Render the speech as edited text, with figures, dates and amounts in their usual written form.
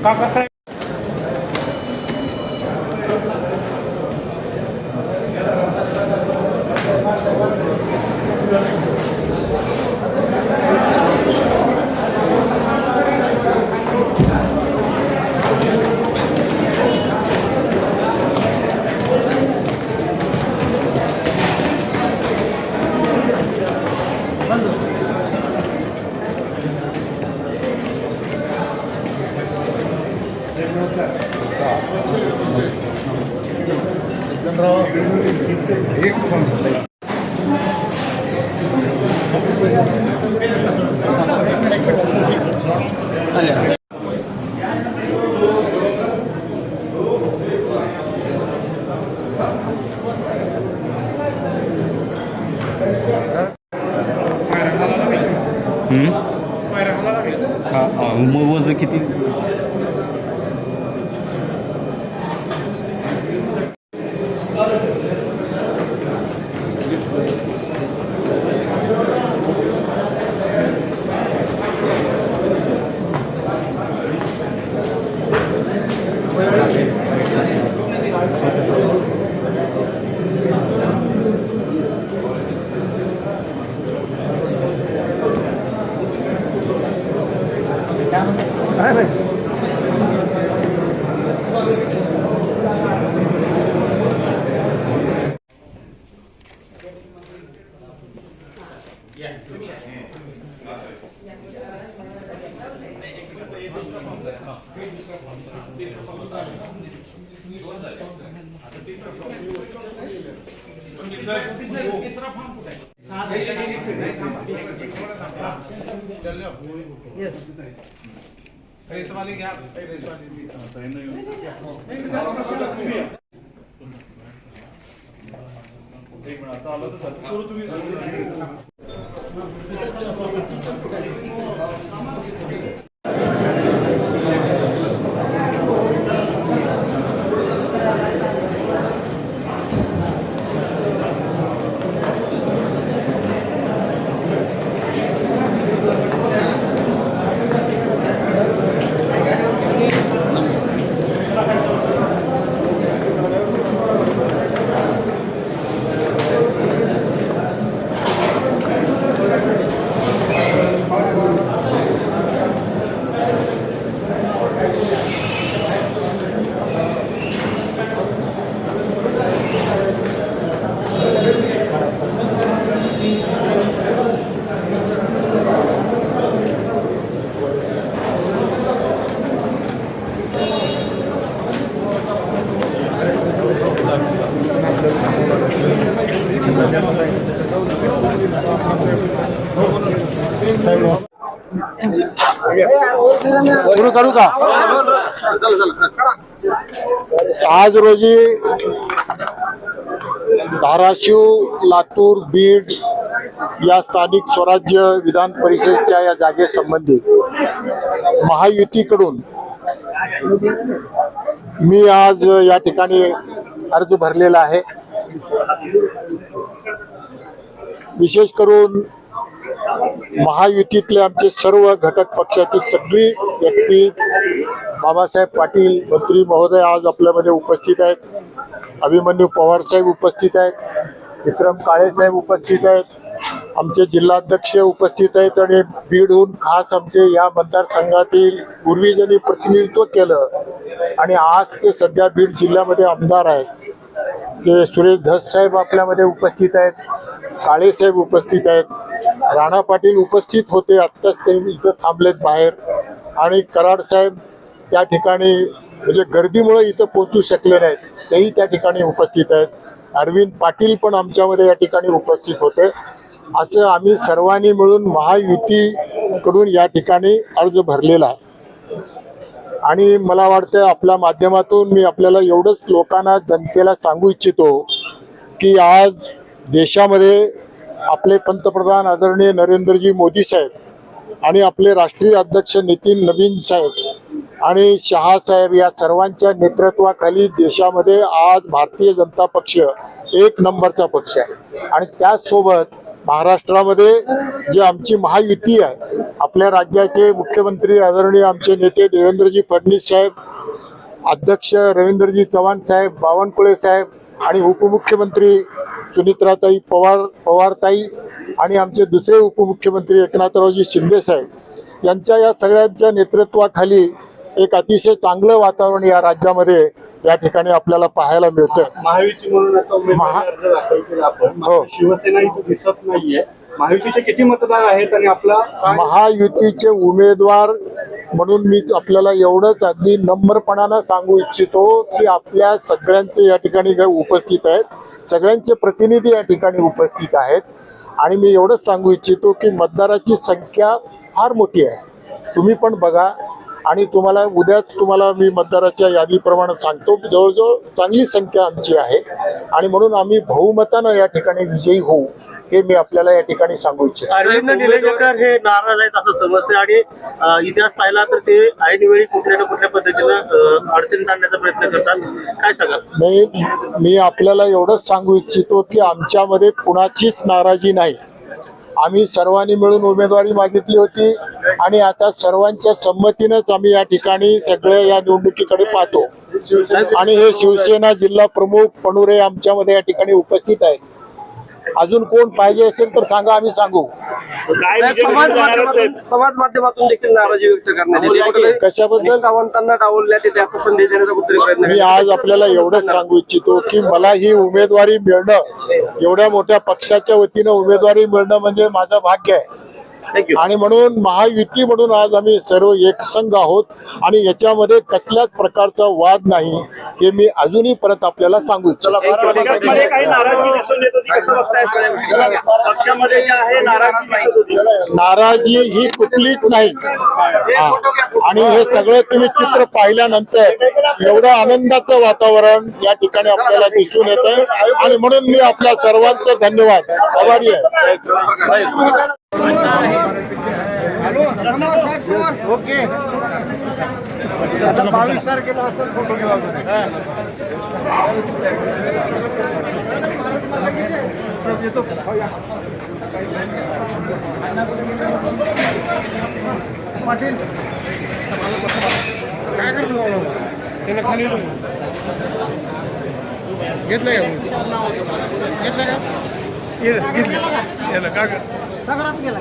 काकासाहेब मग वजन किती? सुरू करू का? आज रोजी धाराशिव, लातूर, बीड या स्थानिक स्वराज्य विधान परिषदेच्या या जागेसंबंधी महायुतीकडून मी आज या ठिकाणी अर्ज भरलेला आहे. विशेष करून महायुतीतले आमचे सर्व घटक पक्षाची सगळी व्यक्ती, बाबासाहेब पाटील मंत्री महोदय आज आपल्यामध्ये उपस्थित आहेत, अभिमन्यू पवार साहेब उपस्थित आहेत, विक्रम काळे साहेब उपस्थित आहेत, आमचे जिल्हाध्यक्ष उपस्थित आहेत आणि बीडहून खास आमचे या मतदारसंघातील पूर्वी ज्यांनी प्रतिनिधित्व केलं आणि आज ते सध्या बीड जिल्ह्यामध्ये आमदार आहेत ते सुरेश धस साहेब आपल्यामध्ये उपस्थित आहेत, काळे साहेब उपस्थित आहेत, राणा पाटील उपस्थित होते, आत्ताच ते इथं थांबलेत बाहेर, आणि कराड साहेब त्या ठिकाणी म्हणजे गर्दीमुळे इथं पोहोचू शकले नाहीत, तेही त्या ठिकाणी उपस्थित आहेत. अरविंद पाटील पण आमच्यामध्ये या ठिकाणी उपस्थित होते. असं आम्ही सर्वांनी मिळून महायुतीकडून या ठिकाणी अर्ज भरलेला आहे. आणि मला वाटतं आपल्या माध्यमातून मी आपल्याला एवढंच लोकांना, जनतेला सांगू इच्छितो की आज देशामध्ये आपले पंतप्रधान आदरणीय नरेंद्रजी मोदी साहेब आणि आपले राष्ट्रीय अध्यक्ष नितीन नवीन साहेब आणि शहा साहेब या सर्वांच्या नेतृत्वाखाली देशामध्ये आज भारतीय जनता पक्ष एक नंबरचा पक्ष आहे. आणि त्याचसोबत महाराष्ट्रामध्ये जी आमची महायुती आहे, आपल्या राज्याचे मुख्यमंत्री आदरणीय आमचे नेते देवेंद्रजी फडणवीस साहेब, अध्यक्ष रवींद्रजी चव्हाण साहेब, बावनकुळे साहेब आणि उपमुख्यमंत्री सुनित्राताई पवारताई आणि आमचे दुसरे उपमुख्यमंत्री एकनाथरावजी शिंदे साहेब यांच्या या सगळ्यांच्या नेतृत्वाखाली एक अतिशय चांगलं वातावरण या राज्यामध्ये या ठिकाणी आपल्याला पाहायला मिळतंय. महायुती म्हणून आता उमेदवारी अर्ज दाखल केला आपण. हो. शिवसेना इथं दिसत नाहीये. महायुतीचे किती मतदार आहेत आणि आपला काय? महायुतीचे उमेदवार म्हणून मी आपल्याला एवढंच अगदी नम्रपणानं सांगू इच्छितो की आपल्या सगळ्यांचे या ठिकाणी उपस्थित आहेत, सगळ्यांचे प्रतिनिधी या ठिकाणी उपस्थित आहेत आणि मी एवढंच सांगू इच्छितो की मतदाराची संख्या फार मोठी आहे. तुम्ही पण बघा आणि तुम्हाला मी मतदाराच्या यादीप्रमाणे सांगतो, जवळजवळ चांगली संख्या आमची आहे आणि म्हणून आम्ही बहुमतानं या ठिकाणी विजयी होऊ हे मी आपल्याला या ठिकाणी सांगू इच्छितो. अरविंद निलंगेकर हे नाराज आहेत असं समजते आणि इतिहास पाहिला तर ते ऐनवेळी कुठल्या ना कुठल्या पद्धतीनं अडचणीत आणण्याचा प्रयत्न करतात. काय सांगा? मी आपल्याला एवढंच सांगू इच्छितो की आमच्यामध्ये कुणाचीच नाराजी नाही. आम्ही सर्वांनी मिळून उमेदवारी मागितली होती आणि आता सर्वांच्या संमतीनंच आम्ही या ठिकाणी सगळे या निवडणुकीकडे पाहतो आणि हे शिवसेना जिल्हा प्रमुख पणुरे आमच्यामध्ये या ठिकाणी उपस्थित आहेत. अजून कोण पाहिजे असेल तर सांगा, आम्ही सांगू. समाज माध्यमातून देखील नाराजी व्यक्त करण्यात कशाबद्दल? निष्ठावंतांना डावलण्यात येते असं संदेश देण्याचा कुठतरी प्रयत्न. मी आज आपल्याला एवढंच सांगू इच्छितो की मला ही उमेदवारी मिळणं, एवढ्या मोठ्या पक्षाच्या वतीनं उमेदवारी मिळणं म्हणजे माझं भाग्य आहे आणि म्हणून महायुती म्हणून आज आम्ही सर्व एकसंघ आहोत आणि याच्यामध्ये कसल्याच प्रकारचा वाद नाही हे मी अजूनही परत आपल्याला सांगू इच्छितो. काही नाराजी दिसून येत होती, कसं बघताय? पक्षामध्ये जे आहे नाराजी दिसत होती. नाराजी ही कुठलीच नाही आणि हे सगळं तुम्ही चित्र पाहिल्यानंतर एवढं आनंदाचं वातावरण या ठिकाणी आपल्याला दिसून येतंय आणि म्हणून मी आपल्या सर्वांचं धन्यवाद, आभारी आहे. ओके आता 22 तारखेला असेल फोटो घेऊ पाटील काय करतो त्याला खाली घेतलं का सागरात गेला